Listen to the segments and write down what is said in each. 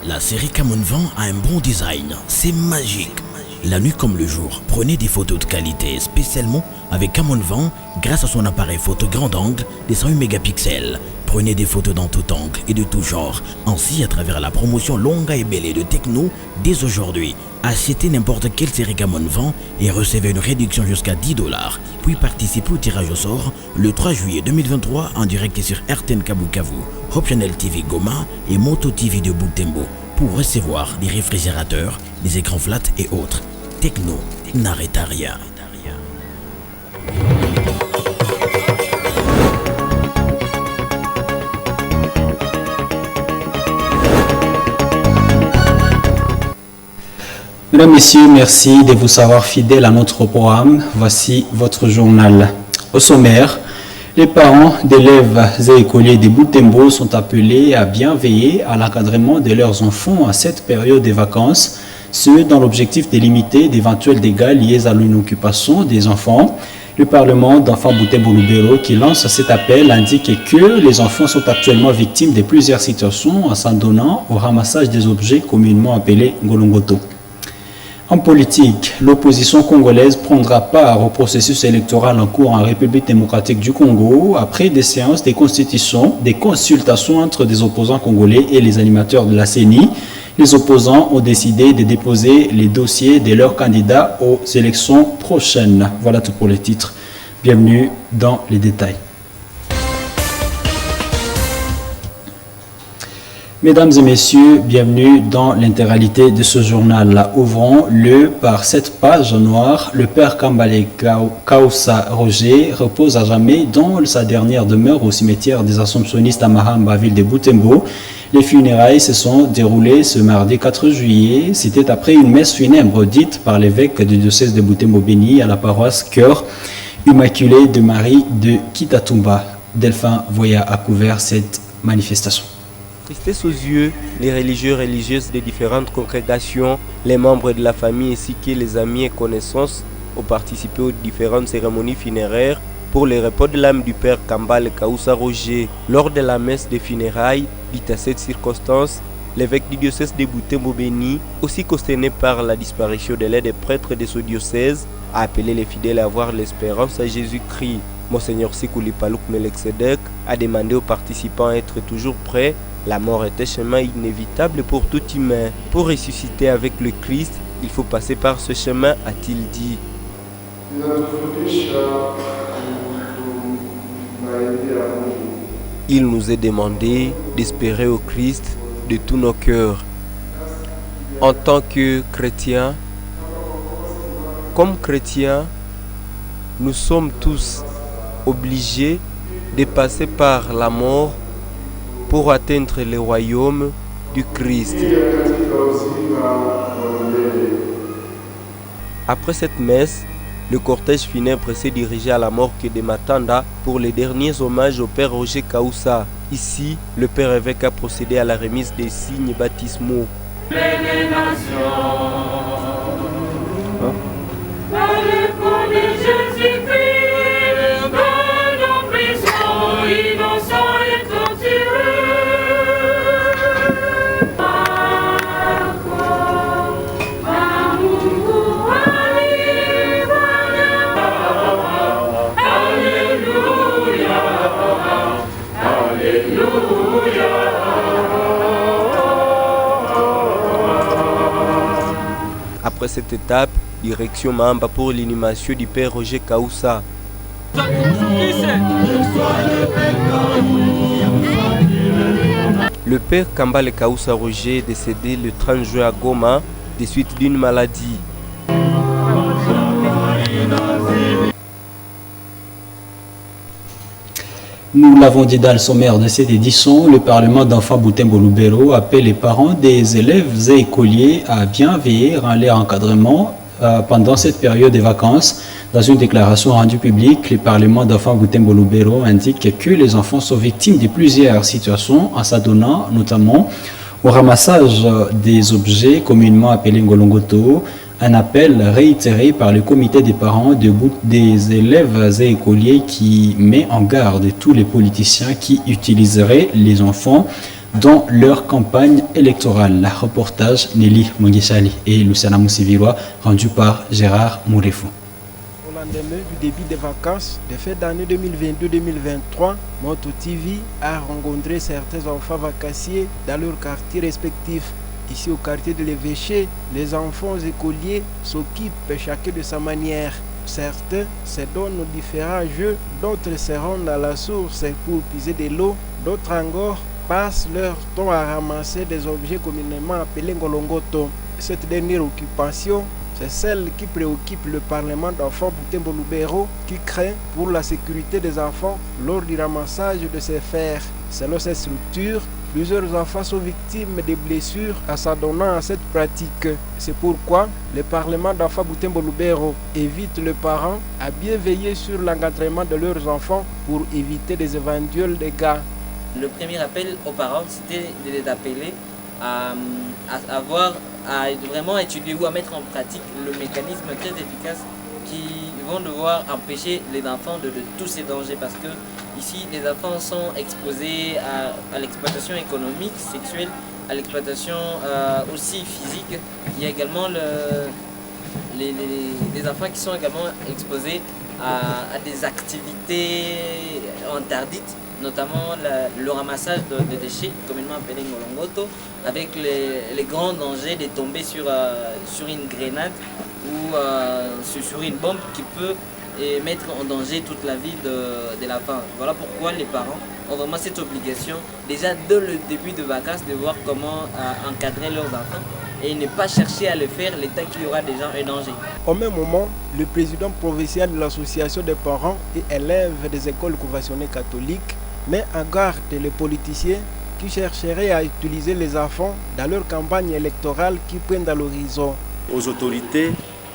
La série Camon Vent a un bon design, c'est magique. La nuit comme le jour, prenez des photos de qualité, spécialement avec Camon Vent grâce à son appareil photo grand angle des 108 mégapixels. Prenez des photos dans tout angle et de tout genre, ainsi à travers la promotion longue et belle de Techno dès aujourd'hui. Achetez n'importe quelle série Camon Vent et recevez une réduction jusqu'à 10$. Puis participez au tirage au sort le 3 juillet 2023 en direct sur RTN Kabukavu, Hope Channel TV Goma et Moto TV de Butembo pour recevoir des réfrigérateurs, des écrans flat et autres. Techno n'arrête à rien. Mesdames, Messieurs, merci de vous savoir fidèles à notre programme. Voici votre journal. Au sommaire, les parents d'élèves et écoliers de Butembo sont appelés à bien veiller à l'encadrement de leurs enfants à cette période des vacances, ce dans l'objectif de limiter d'éventuels dégâts liés à l'inoccupation des enfants. Le Parlement d'enfants Butembo Lubero qui lance cet appel indique que les enfants sont actuellement victimes de plusieurs situations en s'en donnant au ramassage des objets communément appelés Ngolongoto. En politique, l'opposition congolaise prendra part au processus électoral en cours en République démocratique du Congo après des séances de consultations entre des opposants congolais et les animateurs de la CENI. Les opposants ont décidé de déposer les dossiers de leurs candidats aux élections prochaines. Voilà tout pour les titres. Bienvenue dans les détails. Mesdames et messieurs, bienvenue dans l'intégralité de ce journal. Ouvrons-le par cette page noire. Le père Kambale Kausa Roger repose à jamais dans sa dernière demeure au cimetière des Assomptionnistes à Mahamba, ville de Butembo. Les funérailles se sont déroulées ce mardi 4 juillet. C'était après une messe funèbre dite par l'évêque du diocèse de Butembo-Béni à la paroisse Cœur Immaculé de Marie de Kitatumba. Delphin Voya a couvert cette manifestation. Tristesse aux yeux, les religieux et religieuses des différentes congrégations, les membres de la famille ainsi que les amis et connaissances ont participé aux différentes cérémonies funéraires pour le repos de l'âme du père Kambale Kausa Roger. Lors de la messe des funérailles, dite à cette circonstance, l'évêque du diocèse de Butembo-Béni, aussi consterné par la disparition de l'aide des prêtres de ce diocèse, a appelé les fidèles à avoir l'espérance à Jésus-Christ. Monseigneur Sikouli Palouk Meleksedek a demandé aux participants d'être toujours prêts. La mort est un chemin inévitable pour tout humain. Pour ressusciter avec le Christ, il faut passer par ce chemin, a-t-il dit. Il nous est demandé d'espérer au Christ de tous nos cœurs. En tant que chrétiens, comme chrétiens, nous sommes tous obligés de passer par la mort pour atteindre le royaume du Christ. Après cette messe, le cortège funèbre s'est dirigé à la morgue de Matanda pour les derniers hommages au père Roger Kausa. Ici, le père évêque a procédé à la remise des signes baptismaux. Après cette étape, direction Mahamba pour l'inhumation du père Roger Kausa. Le père Kambale Kausa Roger est décédé le 30 juin à Goma des suites d'une maladie. Nous l'avons dit dans le sommaire de cette édition, le Parlement d'enfants Butembo Lubero appelle les parents des élèves et écoliers à bien veiller à leur encadrement pendant cette période de vacances. Dans une déclaration rendue publique, le Parlement d'enfants Butembo Lubero indique que les enfants sont victimes de plusieurs situations en s'adonnant notamment au ramassage des objets communément appelés Ngolongoto, un appel réitéré par le comité des parents des élèves et écoliers qui met en garde tous les politiciens qui utiliseraient les enfants dans leur campagne électorale. Reportage Nelly Mongishali et Luciana Moussiviroa, rendu par Gérard Mourefou. Au lendemain du début des vacances de fête d'année 2022-2023, Moto TV a rencontré certains enfants vacanciers dans leurs quartiers respectifs. Ici au quartier de l'Évêché, les enfants écoliers s'occupent chacun de sa manière. Certains se donnent différents jeux, d'autres se rendent à la source pour puiser de l'eau, d'autres encore passent leur temps à ramasser des objets communément appelés ngolongoto. Cette dernière occupation, c'est celle qui préoccupe le Parlement d'enfants Butembo Lubero, qui craint pour la sécurité des enfants lors du ramassage de ces fers. Selon cette structure, plusieurs enfants sont victimes de blessures en s'adonnant à cette pratique. C'est pourquoi le Parlement d'enfants Butembo Lubero évite les parents à bien veiller sur l'encadrement de leurs enfants pour éviter des éventuels dégâts. Le premier appel aux parents, c'était d'appeler à vraiment étudier ou à mettre en pratique le mécanisme très efficace qui vont devoir empêcher les enfants de tous ces dangers, parce que ici les enfants sont exposés à l'exploitation économique, sexuelle, à l'exploitation aussi physique. Il y a également les enfants qui sont également exposés à des activités interdites, notamment le ramassage de déchets, communément appelé ngolongoto, avec les grands dangers de tomber sur une grenade ou sur une bombe qui peut mettre en danger toute la vie de l'enfant. Voilà pourquoi les parents ont vraiment cette obligation, déjà dès le début de vacances, de voir comment encadrer leurs enfants et ne pas chercher à le faire l'état qu'il y aura déjà un danger. Au même moment, le président provincial de l'association des parents et élèves des écoles conventionnelles catholiques met en garde les politiciens qui chercheraient à utiliser les enfants dans leur campagne électorale qui pointe à l'horizon. Aux autorités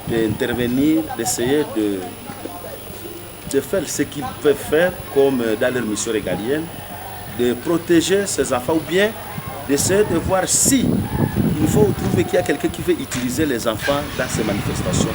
d'intervenir, d'essayer de faire ce qu'ils peuvent faire comme dans leur mission régalienne, de protéger ces enfants ou bien d'essayer de voir si il faut trouver qu'il y a quelqu'un qui veut utiliser les enfants dans ces manifestations,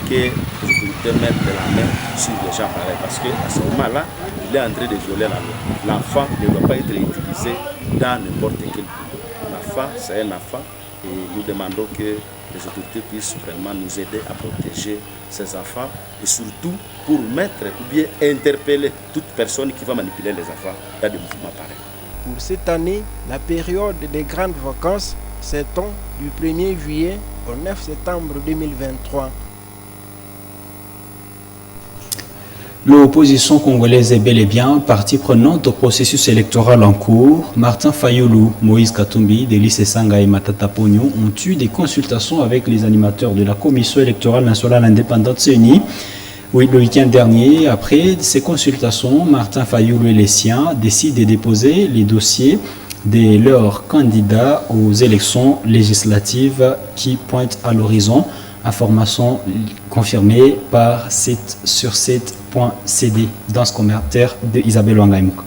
que les autorités mettent de la main sur les gens pareils, parce qu'à ce moment-là, il est en train de violer la loi. L'enfant ne doit pas être utilisé dans n'importe quel pays. L'enfant, c'est un enfant et nous demandons que les autorités puissent vraiment nous aider à protéger ces enfants et surtout pour mettre ou bien interpeller toute personne qui va manipuler les enfants dans des mouvements pareils. Pour cette année, la période des grandes vacances s'étend du 1er juillet au 9 septembre 2023. L'opposition congolaise est bel et bien partie prenante au processus électoral en cours. Martin Fayoulou, Moïse Katumbi, Délice Sanga et Matata Pogno ont eu des consultations avec les animateurs de la Commission électorale nationale indépendante CENI. Oui, le week-end dernier, après ces consultations, Martin Fayoulou et les siens décident de déposer les dossiers de leurs candidats aux élections législatives qui pointent à l'horizon. Information confirmée par site sur site.cd dans ce commentaire de Isabelle Wangaïmouk.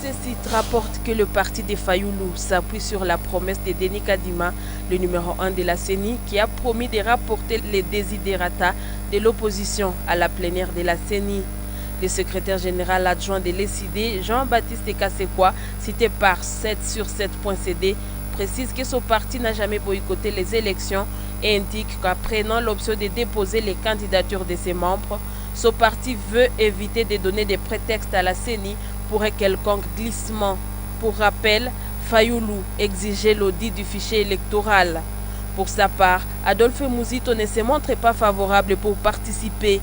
Ce site rapporte que le parti de Fayoulou s'appuie sur la promesse de Denis Kadima, le numéro 1 de la CENI, qui a promis de rapporter les desiderata de l'opposition à la plénière de la CENI. Le secrétaire général adjoint de l'ECD, Jean-Baptiste Kassekwa, cité par 7 sur 7.cd, précise que son parti n'a jamais boycotté les élections et indique qu'en prenant l'option de déposer les candidatures de ses membres, son parti veut éviter de donner des prétextes à la CENI pour un quelconque glissement. Pour rappel, Fayoulou exigeait l'audit du fichier électoral. Pour sa part, Adolphe Mouzito ne se montre pas favorable pour participer.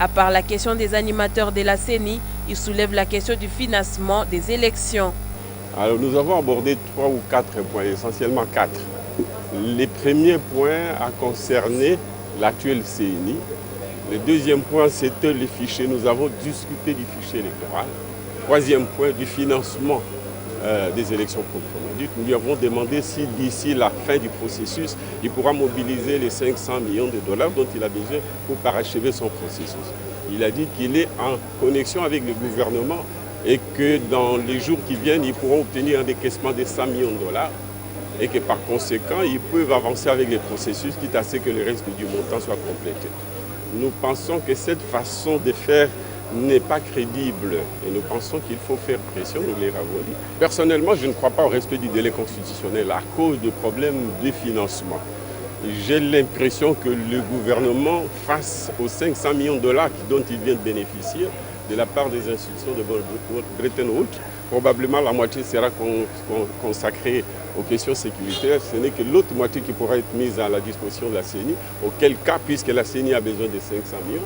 À part la question des animateurs de la CENI, il soulève la question du financement des élections. Alors nous avons abordé 3 ou 4 points, essentiellement 4. Les premiers points a concerné l'actuel CENI. Le deuxième point, c'était les fichiers. Nous avons discuté du fichier électoral. Troisième point, du financement des élections proprement dites. Nous lui avons demandé si d'ici la fin du processus, il pourra mobiliser les 500 millions de dollars dont il a besoin pour parachever son processus. Il a dit qu'il est en connexion avec le gouvernement et que dans les jours qui viennent, ils pourront obtenir un décaissement de 100 millions de dollars et que par conséquent, ils peuvent avancer avec les processus, quitte à ce que le reste du montant soit complété. Nous pensons que cette façon de faire n'est pas crédible et nous pensons qu'il faut faire pression, nous les avons dit. Personnellement, je ne crois pas au respect du délai constitutionnel à cause de problèmes de financement. J'ai l'impression que le gouvernement, face aux 500 millions de dollars dont il vient de bénéficier de la part des institutions de Bretton Woods, probablement la moitié sera consacrée aux questions sécuritaires. Ce n'est que l'autre moitié qui pourra être mise à la disposition de la CENI, auquel cas, puisque la CENI a besoin de 500 millions,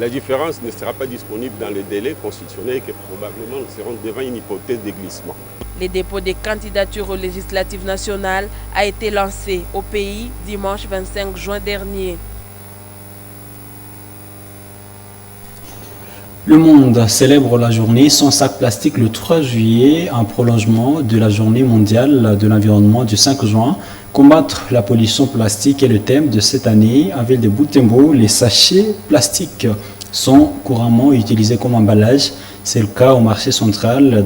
la différence ne sera pas disponible dans les délais constitutionnels et que probablement nous serons devant une hypothèse de glissement. Le dépôt des candidatures aux législatives nationales a été lancé au pays dimanche 25 juin dernier. Le monde célèbre la journée sans sac plastique le 3 juillet, en prolongement de la journée mondiale de l'environnement du 5 juin. Combattre la pollution plastique est le thème de cette année. En ville de Butembo, les sachets plastiques sont couramment utilisés comme emballage. C'est le cas au marché central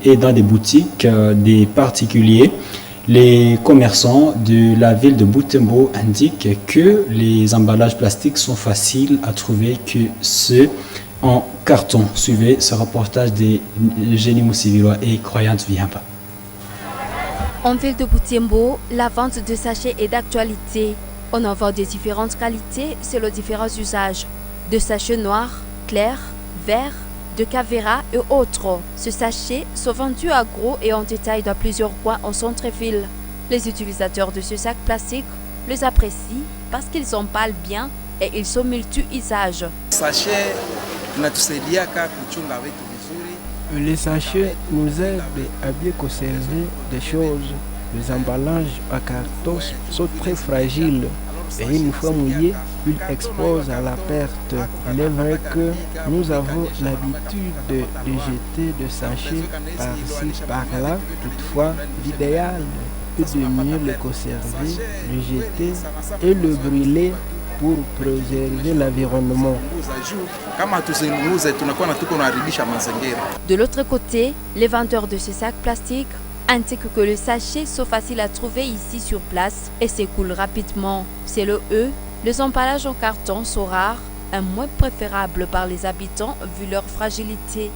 et dans des boutiques des particuliers. Les commerçants de la ville de Butembo indiquent que les emballages plastiques sont faciles à trouver que ceux en carton. Suivez ce reportage de Génie Moussivilois et Croyante Viamba. En ville de Butembo, la vente de sachets est d'actualité. On en vend de différentes qualités selon différents usages. De sachets noirs, clairs, verts, de Cavera et autres. Ces sachets sont vendus à gros et en détail dans plusieurs coins en centre-ville. Les utilisateurs de ce sac plastique les apprécient parce qu'ils emballent bien et ils sont multi-usages. Les sachets nous aident à bien conserver des choses. Les emballages à carton sont très fragiles et une fois mouillés, ils exposent à la perte. Il est vrai que nous avons l'habitude de jeter des sachets par-ci, par-là. Toutefois, l'idéal est de mieux les conserver, le jeter et le brûler pour préserver l'environnement. De l'autre côté, les vendeurs de ces sacs plastiques indiquent que les sachets sont faciles à trouver ici sur place et s'écoulent rapidement. Selon eux, les emballages en carton sont rares et moins préférables par les habitants vu leur fragilité.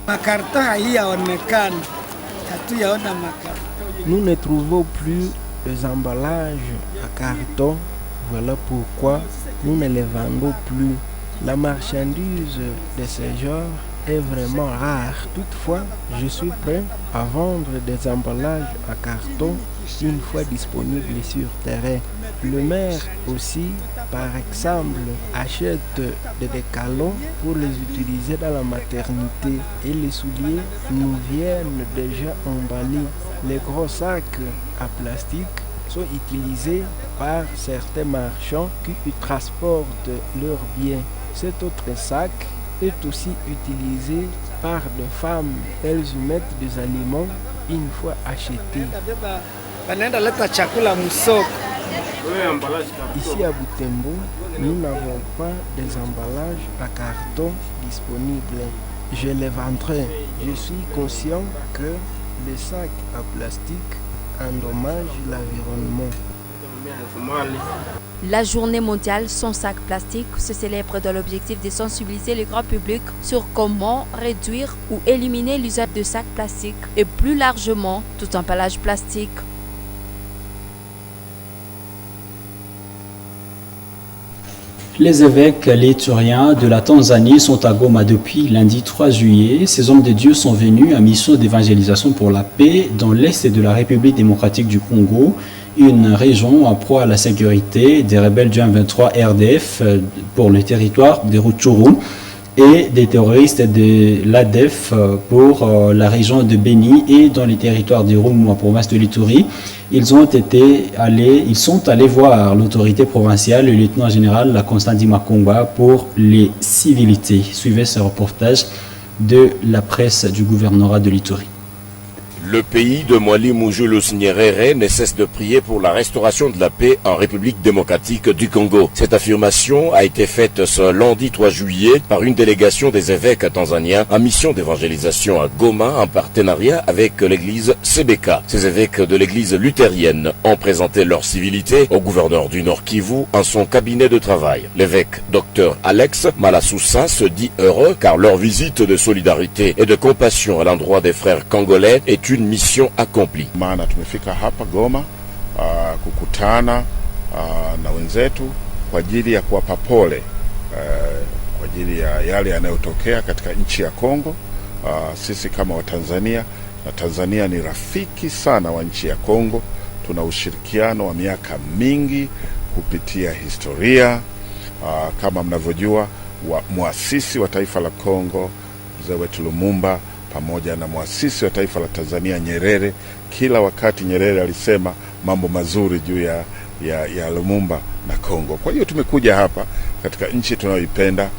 Nous ne trouvons plus les emballages à carton. Voilà pourquoi nous ne les vendons plus. La marchandise de ce genre est vraiment rare. Toutefois, je suis prêt à vendre des emballages à carton une fois disponibles sur terrain. Le maire aussi, par exemple, achète des décalons pour les utiliser dans la maternité et les souliers nous viennent déjà emballés. Les gros sacs à plastique sont utilisés par certains marchands qui transportent leurs biens. Cet autre sac est aussi utilisé par des femmes. Elles y mettent des aliments une fois achetés. Ici à Butembo, nous n'avons pas des emballages à carton disponibles. Je les vendrai. Je suis conscient que les sacs à plastique endommagent l'environnement. La journée mondiale sans sac plastique se célèbre dans l'objectif de sensibiliser le grand public sur comment réduire ou éliminer l'usage de sacs plastiques et plus largement tout emballage plastique. Les évêques lituriens de la Tanzanie sont à Goma depuis lundi 3 juillet. Ces hommes de Dieu sont venus à mission d'évangélisation pour la paix dans l'est de la République démocratique du Congo, une région en proie à la sécurité des rebelles du M23 RDF pour le territoire de Rutshuru et des terroristes de l'ADF pour la région de Beni et dans les territoires de Rum, en province de l'Ituri. Ils sont allés voir l'autorité provinciale, le lieutenant-général Constantin Makomba, pour les civilités. Suivez ce reportage de la presse du gouvernorat de l'Ituri. Le pays de Mwalimu Julius Nyerere ne cesse de prier pour la restauration de la paix en République démocratique du Congo. Cette affirmation a été faite ce lundi 3 juillet par une délégation des évêques tanzaniens en mission d'évangélisation à Goma en partenariat avec l'église Sebeka. Ces évêques de l'église luthérienne ont présenté leur civilité au gouverneur du Nord Kivu en son cabinet de travail. L'évêque Dr Alex Malasusa se dit heureux car leur visite de solidarité et de compassion à l'endroit des frères congolais est une mission accomplie. Maana tumefika hapa Goma kukutana na wenzetu kwa ajili ya kuwapa pole kwa ajili ya yale yanayotokea katika nchi ya Kongo. Sisi kama Watanzania, na Tanzania ni rafiki sana wa nchi ya Kongo, tuna ushirikiano wa miaka mingi kupitia historia. Kama mnavyojua, muasisi wa taifa la Kongo mzee wetu Lumumba pamoja na muasisi wa taifa la Tanzania Nyerere, kila wakati Nyerere alisema mambo mazuri juu ya Lumumba na Kongo. Kwa hiyo tumekuja hapa katika nchi tunayoipenda,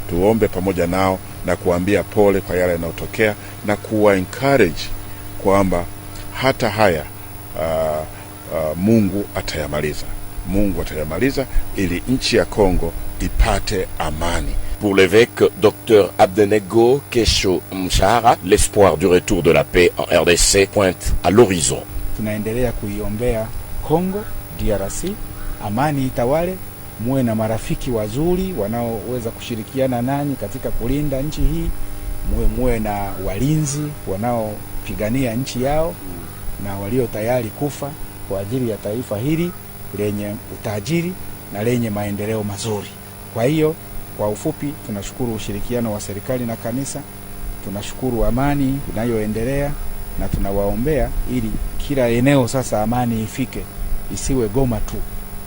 tuombe pamoja nao na kuambia pole kwa yale yanayotokea na kuwa encourage kwamba hata haya Mungu atayamaliza. Mungu atayamaliza ili nchi ya Kongo ipate amani. Pour l'évêque Dr Abdenego Kesho Mshahara, l'espoir du retour de la paix en RDC pointe à l'horizon. Tunaendelea kuiombea Kongo DRC, amani itawale, muwe na marafiki wazuri wanaoweza kushirikiana nanyi katika kulinda nchi hii, muwe na walinzi wanaopigania nchi yao na walio tayari kufa kwa ajili ya taifa hili lenye utajiri na lenye maendeleo mazuri. Kwa hiyo kwa ufupi, tunashukuru ushirikiano wa serikali na kanisa, tunashukuru amani inayoendelea na tunawaombea ili kila eneo sasa amani ifike, isiwe Goma tu.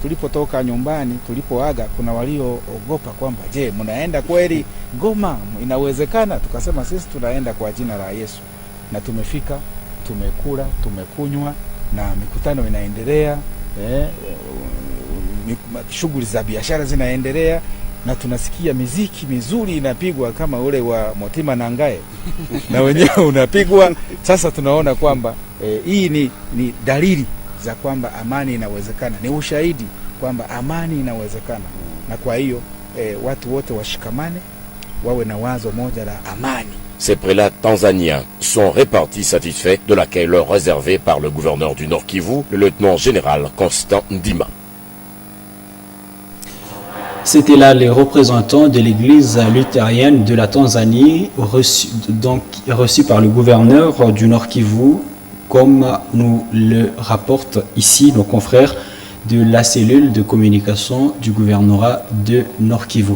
Tulipotoka nyumbani, tulipoaga, kuna walioogopa kwamba je, mnaenda kweli Goma? Inawezekana? Tukasema sisi tunaenda kwa jina la Yesu, na tumefika, tumekula, tumekunywa na mikutano inaendelea, shughuli za biashara zinaendelea na tunasikia miziki mizuri inapigwa kama ule wa Motima Nangae na wenyewe unapigwa. Sasa tunaona kwamba hii ni dalili za kwamba amani inawezekana, ni ushahidi kwamba amani inawezekana. Na kwa hiyo watu wote washikamane, wawe na wazo moja la amani. Ces prélats tanzaniens sont répartis satisfaits de l'accueil leur réservé par le gouverneur du Nord Kivu, le lieutenant-général Constant Ndima. C'était là les représentants de l'église luthérienne de la Tanzanie, reçus par le gouverneur du Nord Kivu, comme nous le rapportent ici nos confrères de la cellule de communication du gouvernorat de Nord Kivu.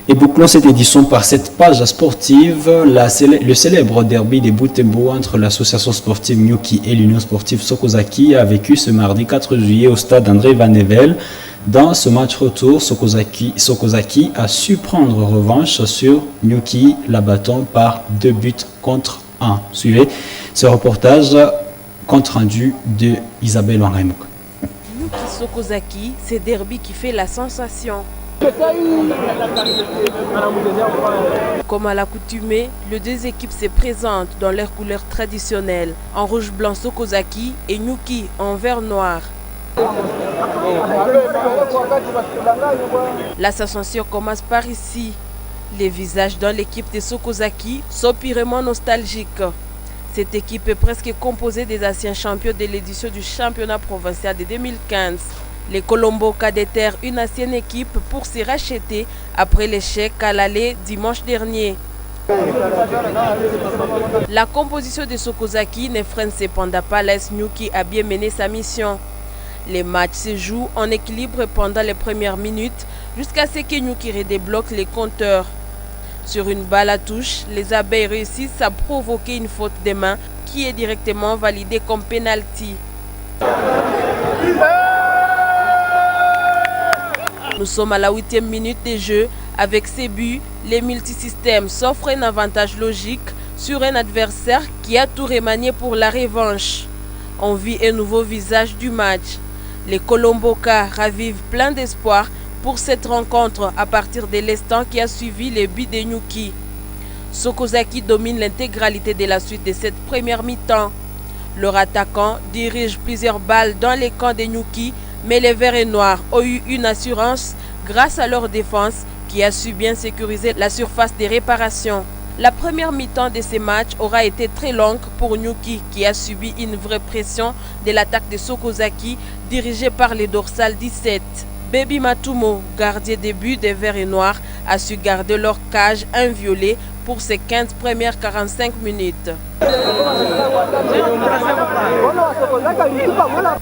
Et bouclons cette édition par cette page sportive, le célèbre derby des Butembo entre l'association sportive Nyuki et l'union sportive Sokozaki a vécu ce mardi 4 juillet au stade André Van Nevel. Dans ce match retour, Sokozaki a su prendre revanche sur Nyuki, l'abattant par 2 buts contre 1. Suivez ce reportage compte rendu de Isabelle Wangaimuk. Nyuki Sokozaki, c'est derby qui fait la sensation. Comme à l'accoutumée, les deux équipes se présentent dans leurs couleurs traditionnelles, en rouge-blanc Sokozaki et Nyuki en vert noir. La sensation commence par ici. Les visages dans l'équipe de Sokozaki sont purement nostalgiques. Cette équipe est presque composée des anciens champions de l'édition du championnat provincial de 2015. Les Colomboka déterrent une ancienne équipe pour se racheter après l'échec à l'aller dimanche dernier. La composition de Sokozaki ne freine cependant pas l'AS Nyuki à bien mener sa mission. Les matchs se jouent en équilibre pendant les premières minutes jusqu'à ce que Nyuki redébloque les compteurs. Sur une balle à touche, les abeilles réussissent à provoquer une faute de main qui est directement validée comme penalty. Nous sommes à la 8e minute de jeu. Avec ces buts, les multisystèmes s'offrent un avantage logique sur un adversaire qui a tout remanié pour la revanche. On vit un nouveau visage du match. Les Colomboka ravivent plein d'espoir pour cette rencontre à partir de l'instant qui a suivi les buts de Nyuki. Sokozaki domine l'intégralité de la suite de cette première mi-temps. Leur attaquant dirige plusieurs balles dans les camps des Nyuki, mais les Verts et Noirs ont eu une assurance grâce à leur défense qui a su bien sécuriser la surface des réparations. La première mi-temps de ces matchs aura été très longue pour Nyuki qui a subi une vraie pression de l'attaque de Sokozaki dirigée par les dorsales 17. Baby Matumo, gardien de but des Verts et Noirs, a su garder leur cage inviolée pour ces 15 premières 45 minutes.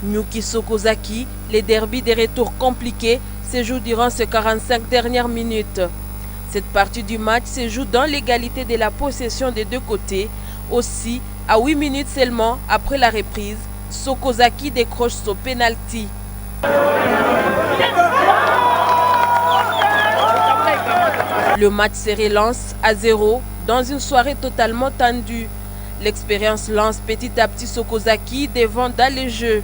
Nyuki Sokozaki, les derbys des retours compliqués se jouent durant ces 45 dernières minutes. Cette partie du match se joue dans l'égalité de la possession des deux côtés. Aussi, à 8 minutes seulement après la reprise, Sokozaki décroche son penalty. Le match se relance à 0 dans une soirée totalement tendue. L'expérience lance petit à petit Sokozaki devant dans les jeux.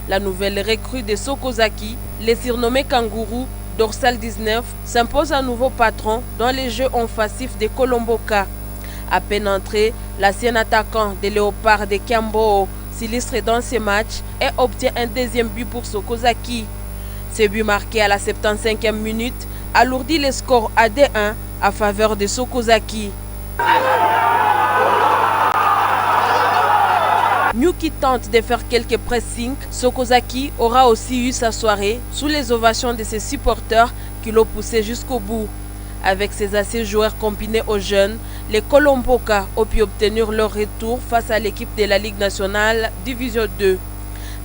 La nouvelle recrue de Sokozaki, les surnommés Kangourou, dorsal 19, s'impose un nouveau patron dans les jeux offensifs de Kolomboka. À peine entré, l'ancien attaquant des Léopards de Kiambo s'illustre dans ces matchs et obtient un deuxième but pour Sokozaki. Ce but marqué à la 75e minute alourdit le score à 2-1 à faveur de Sokozaki. Nyuki tente de faire quelques pressings. Sokozaki aura aussi eu sa soirée sous les ovations de ses supporters qui l'ont poussé jusqu'au bout. Avec ses anciens joueurs combinés aux jeunes, les Kolomboka ont pu obtenir leur retour face à l'équipe de la Ligue nationale Division 2.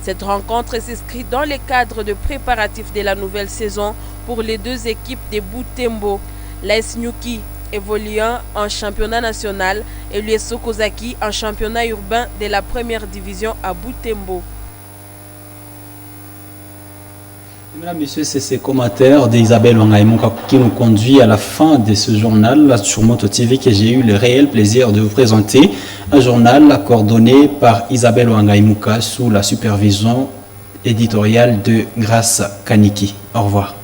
Cette rencontre s'inscrit dans le cadre de préparatifs de la nouvelle saison pour les deux équipes de Butembo, l'AS Nyuki évoluant en championnat national et l'US Sokozaki en championnat urbain de la première division à Butembo. Mesdames, Messieurs, c'est ces commentaires d'Isabelle Wangaïmonka qui nous conduit à la fin de ce journal là, sur Moto TV que j'ai eu le réel plaisir de vous présenter. Un journal coordonné par Isabelle Wangaïmonka sous la supervision éditoriale de Grace Kaniki. Au revoir.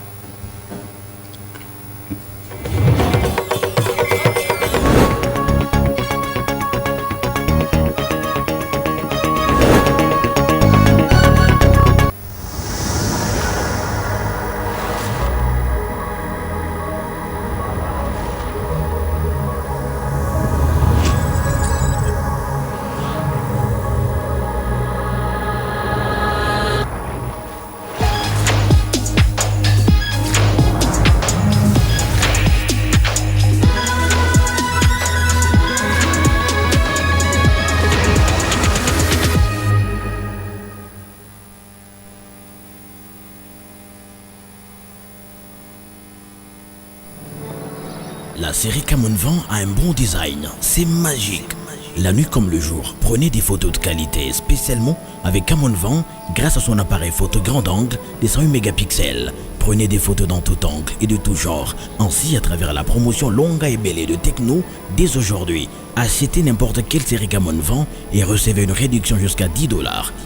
La série Camon Van a un bon design, c'est magique. La nuit comme le jour, prenez des photos de qualité, spécialement avec Camon Van grâce à son appareil photo grand angle de 108 mégapixels. Prenez des photos dans tout angle et de tout genre, ainsi à travers la promotion Longa et Belle de Techno dès aujourd'hui. Achetez n'importe quelle série Camon Van et recevez une réduction jusqu'à $10.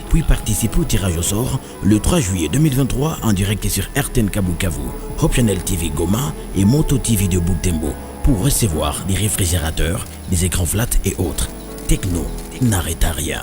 Puis participez au tirage au sort le 3 juillet 2023 en direct sur RTN Kabukavu, Hope Channel TV Goma et Moto TV de Butembo pour recevoir des réfrigérateurs, des écrans flat et autres. Techno n'arrête à rien.